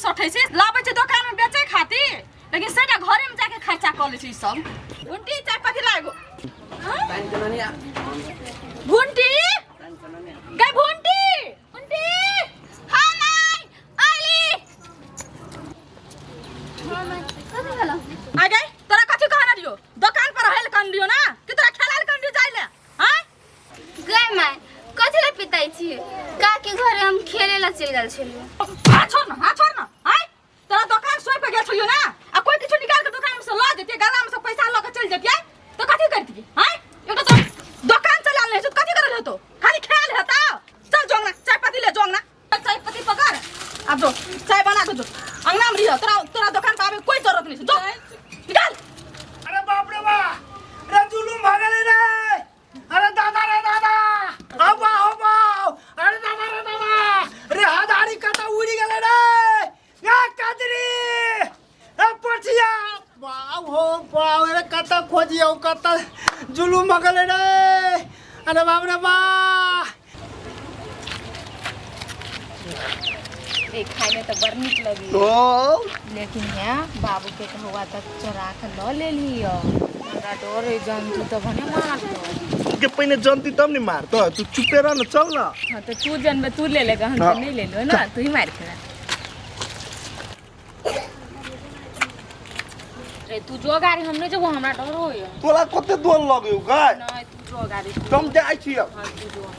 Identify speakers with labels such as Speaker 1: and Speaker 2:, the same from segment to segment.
Speaker 1: सठै छै लाबै छै दुकान में बेचे खातिर लेकिन सेटा घरे में जाके खर्चा कर ले छै सब घुंटी चाय पत्ती लागो घुंटी गए घुंटी घुंटी हां माय आली हां माय कथि भेल आ गए तोरा कथि कहना दियो दुकान पर रहल कन दियो ना कि तोरा खेलाल कन दियो जाइले हैं
Speaker 2: गए माय कथि ले पिताई छी का के घरे हम खेले ला चल गेल छलियो
Speaker 1: हां छोड़ ना हैं तोरा दुकान सोई पे गेल छलियो ना आ कोई किछु निकाल के दुकान में से ला देतिए गला में से पैसा ल के चल जतिए तो कथि करती हैं एगो तो दुकान चलाल नहीं तो कथि करल हेतो खाली खेल हेता चल जोंगना चाय पत्ती ले जोंगना चाय पत्ती पकड़ अब जो चाय बना के जो अंगना में रियो तोरा दुकान पे आवे कोई जरूरत नहीं जो निकाल
Speaker 3: अरे बाप रे बा रे जुलूम भागले रे अरे दादा अब अरे दादा रे हजारी कता उड़ी गेले रे या कादरी ए पछिया वाव रे कता खोजियो कता जुलूम भागले रे अरे बाप रे बा
Speaker 4: ए खाए में तो बड़ नीक लगी लेकिन यहाँ बाबू के हुआ तक चोरा के ल ले लियो हमरा डर है जंतु तो भने मार दो
Speaker 5: के पहिने जंती तब नहीं मार तो तू चुपे रह न चल ना
Speaker 4: हां तो तू जन्म तू ले लेगा हम तो नहीं ले लो ना तू ही मार खेला रे तू जो गाड़ी हमने जो हमरा डर होय
Speaker 5: तोला कते दोन लगे गाय
Speaker 4: नहीं तू जो गाड़ी
Speaker 5: तुम जाय छियो
Speaker 4: हां तू जो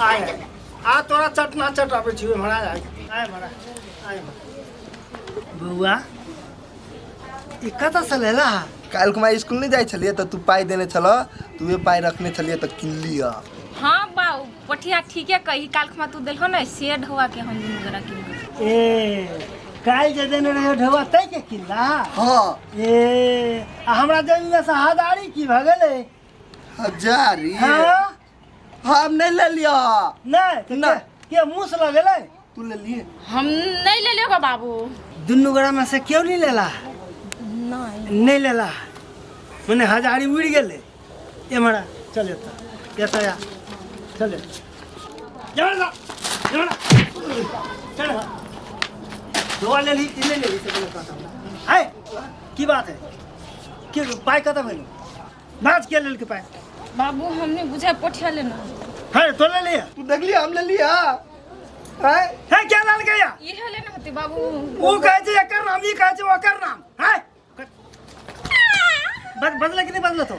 Speaker 3: आए आ तोरा चटना चटाबे छियो महाराज आए महाराज आए बउआ ई कता से लेला
Speaker 5: काल को मैं स्कूल नहीं जाय छलिए तो तू पाई देने छला तू ये पाई रखने छलिए तो किन लिया
Speaker 4: हां बाऊ पठिया ठीके कही काल खमा तू देलहो ना सेड हुआ के हम जरा किन
Speaker 3: ए काल जे देने रहे ढवा तै के किल्ला
Speaker 5: हां
Speaker 3: ए हमरा जमीन में से हजारी की भ गेले
Speaker 5: हजारी
Speaker 3: हां
Speaker 5: हम नहीं ले लिया
Speaker 3: नहीं
Speaker 5: ना
Speaker 3: के मुंह से लगेले
Speaker 5: तू ले लिए
Speaker 4: हम नहीं ले लेगा बाबू
Speaker 3: दुन्नु गोड़ा में से क्यों नहीं लेला नहीं लेला मने हजारी उड़ गेले ए मरा चले त कैसा या चले जरा चल दो ले ली तीन ले ली से बोला था है की बात है कि पाई कता भेलो नाच के लेल के पाई
Speaker 4: बाबू हमने बुझा पठिया लेना
Speaker 3: है तो ले लिया
Speaker 5: तू देख लिया हम ले लिया है
Speaker 3: क्या लाल गया
Speaker 4: ये लेना होती बाबू
Speaker 3: वो कहे जे एकर नाम ई कहे जे ओकर नाम है बदला कि नहीं बदला तो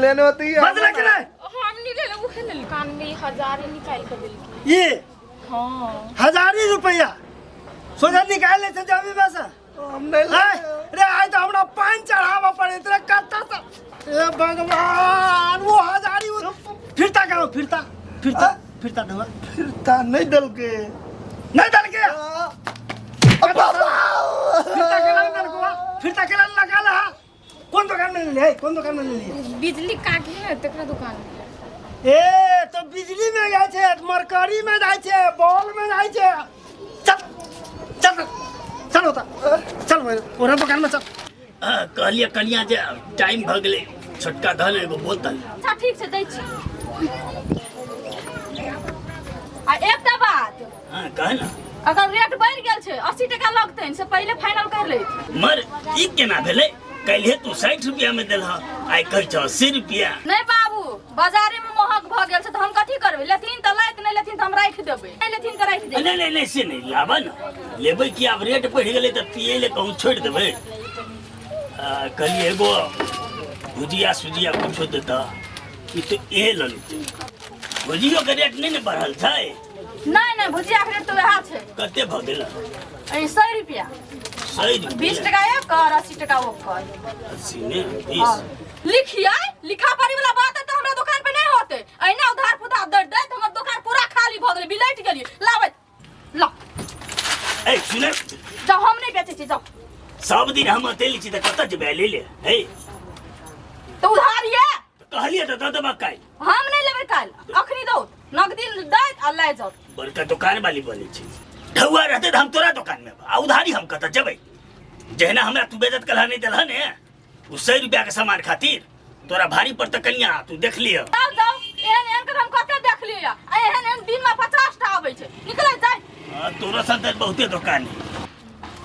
Speaker 5: लेने होती है
Speaker 3: बदला कि नहीं
Speaker 4: हम नहीं ले वो खेल कान में 1000 निकाल कर दिल
Speaker 3: ये
Speaker 4: हां
Speaker 3: 1000 रुपया सोचा निकाल ले जमी में से
Speaker 5: हम नहीं ले
Speaker 3: रे आज तो हमरा पान चढ़ावा पड़े तेरे कत्ता से ए भगवान वो हजारी फिरता करो फिरता ढवा
Speaker 5: फिरता नहीं दल के
Speaker 3: फिरता के लगा ला कौन दुकान में ले लिए
Speaker 4: बिजली काट ले तकरा दुकान
Speaker 3: ए तो बिजली में जाय छे मरकरी में जाय छे बॉल में जाय छे चल होता चल ओरा दुकान में चल
Speaker 6: कहलिए कनिया जे टाइम भ गेले छोटका धन एगो बोतल
Speaker 1: अच्छा ठीक से दै छी आ एकटा बात
Speaker 6: हां कह ना
Speaker 1: अगर रेट बढ़ गेल छै 80 टका लगतै से पहले फाइनल कर ले
Speaker 6: मर ई केना भेले कल्हे तू 60 रुपया में देलह आइ कहै छ 80 रुपया
Speaker 1: नहीं बाबू बाजारे में महग भ गेल छै त हम कथि करबै लेथिन त लैत नहीं लेथिन त हम राख देबै नहीं लेथिन त राख देबै
Speaker 6: नहीं से नहीं लाबा ना लेबै कि अब रेट बढ़ गेले त पिए ले कहूं छोड़ देबै कहलिए एगो भुजिया सुजिया कुछो देता ई तो ए ललू भुजियो के रेट नहीं ने बढ़ल छै
Speaker 1: नहीं भुजिया के रेट तो वहा छै
Speaker 6: कते भ गेल
Speaker 1: 100 रुपया
Speaker 6: 100
Speaker 1: 20 टका एक और 80 टका वो कर
Speaker 6: 80 में 20
Speaker 1: लिखिए लिखा पढ़ी वाला बात है तो हमरा दुकान पे नहीं होते ऐना उधार पुधा दे दे तो हमर दुकान पूरा खाली भ गेलै बिलैट गेलिए लाबै ला
Speaker 6: ए सुने
Speaker 1: जाओ हम नहीं बेचे छी जाओ
Speaker 6: सब दिन हम तेली छी त कत जेबे ले ले हे
Speaker 1: तो उधार ये
Speaker 6: कहलिए त दबा काई
Speaker 1: हम नहीं लेबै काल अखनी दो नगदी दे आ ले जाओ
Speaker 6: बड़का दुकान वाली बोले छी ढौआ रहते त हम तोरा दुकान में आ उधारी हम कत जेबै जहना हमरा तू बेइज्जत कला नहीं देलह ने उ 100 रुपया के सामान खातिर तोरा भारी पर त कनिया तू देख लियो
Speaker 1: जाओ जाओ एहन एहन के हम कते देख लियो लिए आ एहन दिन में 50 टा आबै छै निकल जाय
Speaker 6: तोरा साथ बहुते दुकान है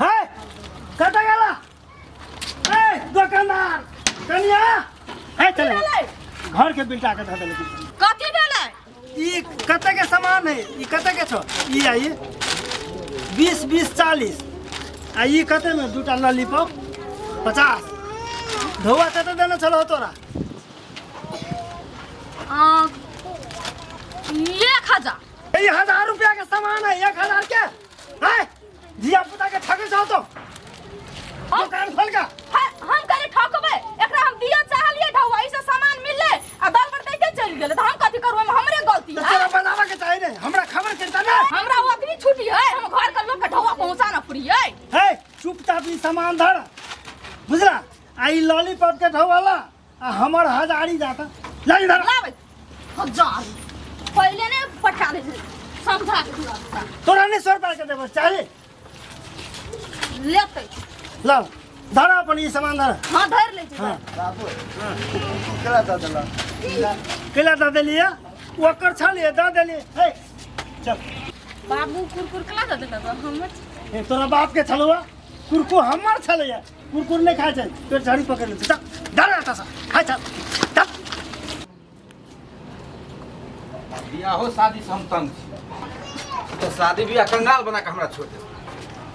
Speaker 3: है कत गेला ए दुकानदार कनिया है चले घर के बिल्टा के धऽ देलकै
Speaker 1: कथी भेलै
Speaker 3: ई कते के सामान है ई कते के छौ ई आई 20 20 40 आ ई कते में दूटा लॉलीपॉप 50 धोआ कते देने छलो तोरा
Speaker 1: 1000
Speaker 3: ये 1000 रुपया के सामान है 1000 के है जिया पुता के ठगे जाओ तो दुकान खोल का
Speaker 1: हम करे ठकबै एकरा हम दिया चाहलिए ढौआ ई से सामान मिलले आ दल पर दैते चल गेलै त हम कथि करबै हमरे गलती
Speaker 3: तो
Speaker 1: है
Speaker 3: तेरा बनावा के चाहिए नहीं हमरा खबर करता ना
Speaker 1: हमरा ओतनी छुट्टी है हम घर के लोग के ढौआ पहुंचाना पड़ी है
Speaker 3: है चुपचाप ई सामान धर बुझला आई लॉलीपॉप के ढवाला आ हमर हजारी जाता लाई धर
Speaker 1: लाबै 1000 पहले ने पठा दे समझा के पूरा
Speaker 3: तोरा ने 100 रुपया के देबो चाहिए
Speaker 1: लेते
Speaker 3: लाओ धर अपन ई सामान धर
Speaker 1: हां धर ले छै
Speaker 5: बाबू केला दऽ देला
Speaker 3: केला दऽ देलिए ओकर छलिए दऽ देलिए हे चल
Speaker 1: बाबू कुरकुर कला दे देलक हम
Speaker 3: ए तोरा बाप के छलवा कुरकु हमर छलैया कुरकुर नहीं खाय छै तोर झाड़ी पकड़ ले चल धर आता सा खाय चल चल
Speaker 7: बियाहो शादी से हम तंग छी तो शादी बियाह कंगाल बना के हमरा छोड़ दे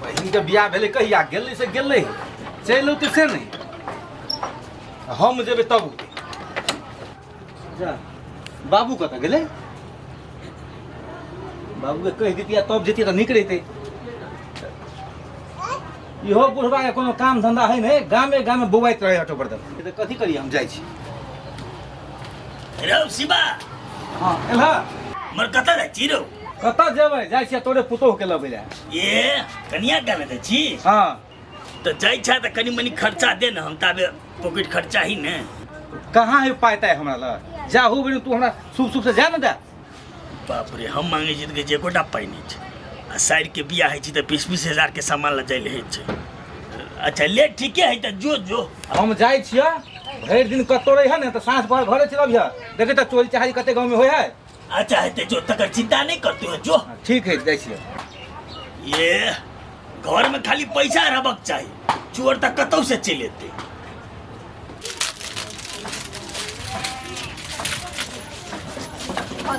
Speaker 7: बहिन के बियाह भेले कहिया गेलै से गेलै चलि औते से नहीं हम जेबै तब औते जा बाबू कतऽ गेलै बाबू के कहि दितिया तब जेतिया तऽ नीक रहितै इहो बुढ़बा के कोनो काम धंधा है ने गामे गामे बौआइत रहे ऑटो पर तऽ कथी करिए हम जाइ छी
Speaker 6: रौ शिवा
Speaker 7: हाँ एलहा
Speaker 6: मर कतऽ रहै छी रौ
Speaker 7: कतऽ जेबै जाइ छियै तोरे पुतोह के लबै लए
Speaker 6: ये कनिया गामे दै छी
Speaker 7: हाँ
Speaker 6: तऽ जाइ छै तऽ कनि मनि खर्चा दे ने हम ताबे पॉकेट खर्चा ही ने
Speaker 7: कहाँ है पाय ताय हमरा लग जा हो बनी तू हमरा शुभ शुभ से जा न दे
Speaker 6: बाप रे हम मांगे छी तऽ जे कोटा पाइ नहि छै आ साइड के बियाह है छी तऽ 20-20 हजार के सामान ल जाइले है छै अच्छा ले ठीके है तऽ जो जो
Speaker 7: हम जाइ छियै भरि दिन कतौ रही ने तऽ साँझ पहर घरे चलबिह देखे तऽ चोरी चाहारी कते गाँव में होइ है
Speaker 6: अच्छा है जो तकर चिंता नहीं करते हो जो
Speaker 7: ठीक है जाइ छियै
Speaker 6: ये घर में खाली पैसा रहबक चाहिए चोर तक कतौ से चलि एतै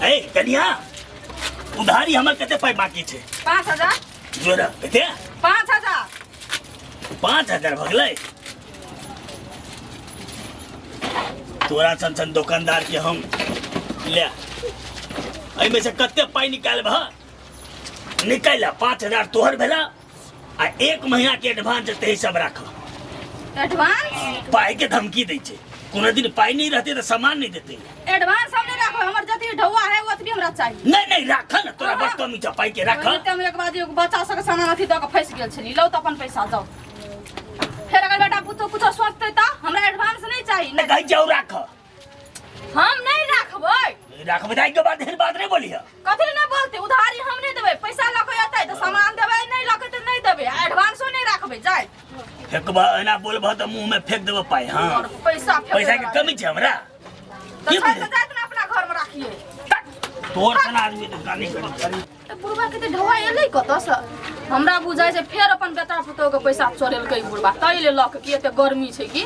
Speaker 6: ए कनिया उधारी हमर कते पाई बाकी छै
Speaker 1: 5000
Speaker 6: जोरा कते
Speaker 1: 5000
Speaker 6: 5000 भ गेलै तोरा सन दुकानदार के हम ले एहिमे से कते पाई निकालबह निकाल 5000 तोहर भेला आ 1 महीना के एडवांस ते सब राख
Speaker 1: एडवांस
Speaker 6: पाई के धमकी दै छै कोनो दिन पाई नहीं रहते तो सामान नहीं देते
Speaker 1: एडवांस हम नहीं राखो हमर जति ढौआ है ओतबी हमरा चाहिए
Speaker 6: नहीं राख न तोरा बड़ कमी छ पाई के राख
Speaker 1: हम एक बाद एगो बच्चा सब के सामान अथी द के फंस गेल छली लो त अपन पैसा जाओ फिर अगर बेटा पुतो कुछ सोचते त हमरा एडवांस नहीं चाहिए
Speaker 6: नहीं कहि जाओ राख
Speaker 1: हम नहीं राखबै
Speaker 6: राखबै दाई के बाद बात नहीं बोलिए
Speaker 1: कथि नहीं बोलते उधारी हम नहीं देबै पैसा लके आतै त सामान देबै नहीं लके त नहीं देबै एडवांसो नहीं राखबै जाय
Speaker 6: फेकबा एना बोलबा त मुंह में फेंक देबो पाई हां
Speaker 1: और पैसा
Speaker 6: पैसा के कमी छै हमरा
Speaker 1: तो
Speaker 6: की
Speaker 1: जात ना अपना घर में राखिए
Speaker 6: तोर सन आदमी दुकान नहीं करी
Speaker 1: बुढ़वा के ढौआ एलै कत से हमरा बुझाइ छै फेर अपन बेटा पुतोह के पैसा चोरेलकै बुढ़वा तैले लक कि एते गर्मी छै कि